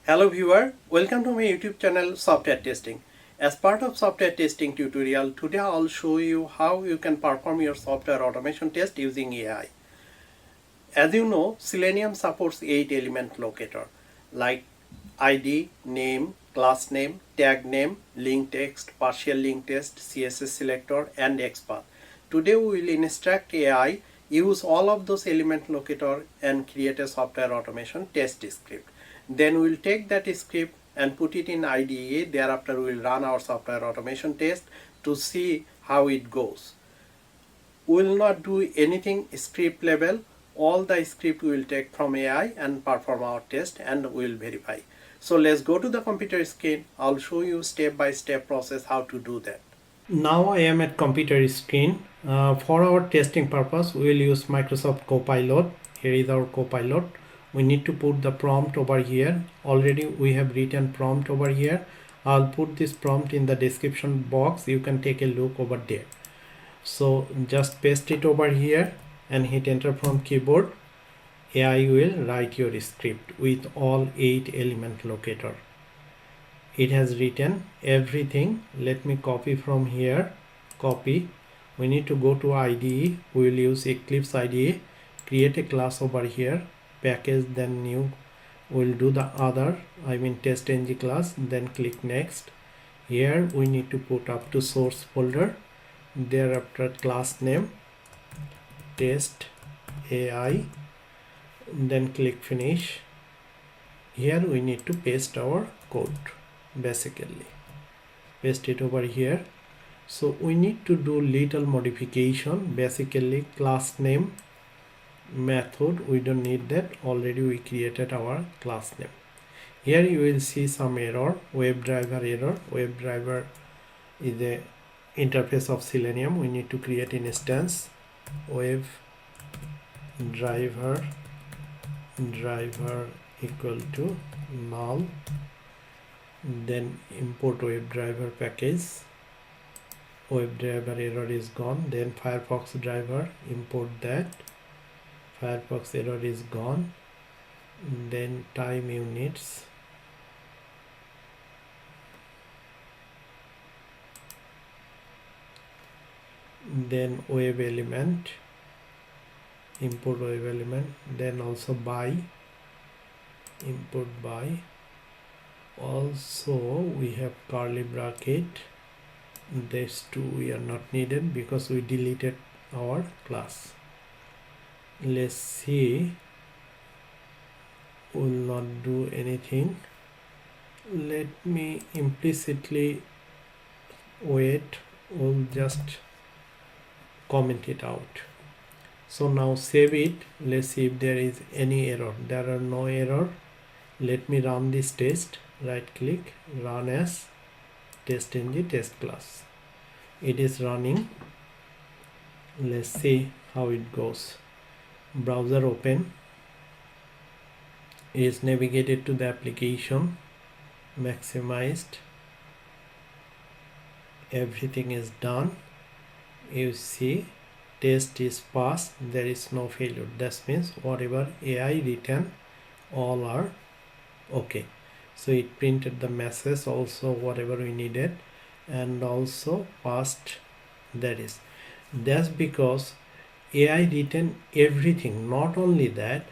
Hello viewer, welcome to my YouTube channel Software Testing. As part of software testing tutorial, today I'll show you how you can perform your software automation test using AI. As you know, Selenium supports 8 element locator like ID, name, class name, tag name, link text, partial link text, CSS selector and XPath. Today we will instruct AI use all of those element locator and create a software automation test script. Then we will take that script and put it in IDE. Thereafter we will run our software automation test to see how it goes. We will not do anything script level. All the script we will take from AI and perform our test and we will verify. So let's go to the computer screen. I'll show you step by step process how to do that. Now I am at computer screen. For our testing purpose, we will use Microsoft Copilot. Here is our Copilot. We need to put the prompt over here. Already we have written prompt over here. I'll put this prompt in the description box. You can take a look over there. So just paste it over here and hit enter from keyboard. AI will write your script with all 8 element locator. It has written everything. Let me copy from here. Copy. We need to go to IDE. We will use Eclipse IDE. Create a class over here. Package, then new. We'll do the other, test ng class, then click next. Here we need to put up to source folder. Thereafter class name test AI, then click finish. Here we need to paste our code. Basically paste it over here. So we need to do little modification. Basically class name method, we don't need that. Already we created our class name. Here you will see some error, WebDriver error. WebDriver is the interface of Selenium. We need to create an instance WebDriver equal to null, then import WebDriver package. WebDriver error is gone. Then Firefox driver, import that. Firefox error is gone. Then time units, then web element, import web element, then also by, import by. Also we have curly bracket. These two we are not needed because we deleted our class. Let's see. Will not do anything. Let me implicitly wait. We'll just comment it out. So now save it. Let's see if there is any error. There are no error. Let me run this test. Right click, run as test ng test class. It is running. Let's see how it goes. Browser open. It is navigated to the application, maximized. Everything is done. You see test is passed. There is no failure. That means whatever AI written, all are okay. So it printed the message also whatever we needed and also passed. That's because AI written everything. Not only that,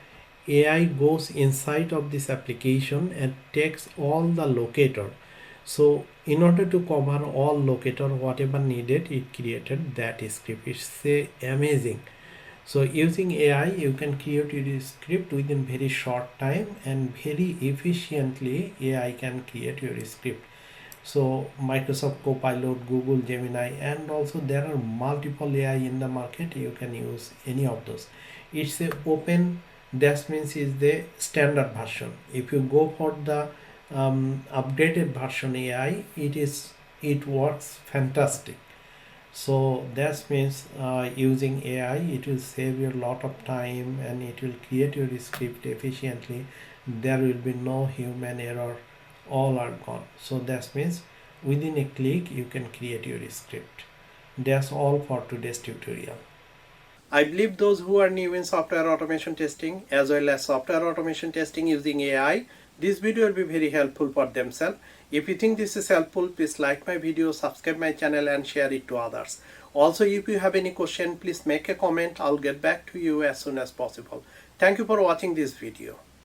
AI goes inside of this application and takes all the locator. So in order to cover all locator whatever needed, it created that script. It's amazing. So using AI you can create your script within very short time and very efficiently. AI can create your script. So Microsoft Copilot, Google Gemini, and also there are multiple AI in the market. You can use any of those. It's a open, that means is the standard version. If you go for the updated version AI, it works fantastic. So that means using AI, it will save you a lot of time and it will create your script efficiently. There will be no human error. All are gone. So that means within a click you can create your script. That's all for today's tutorial. I believe those who are new in software automation testing as well as software automation testing using AI This video will be very helpful for themselves. If you think this is helpful, please like my video, subscribe my channel and share it to others. Also, if you have any question, please make a comment. I'll get back to you as soon as possible. Thank you for watching this video.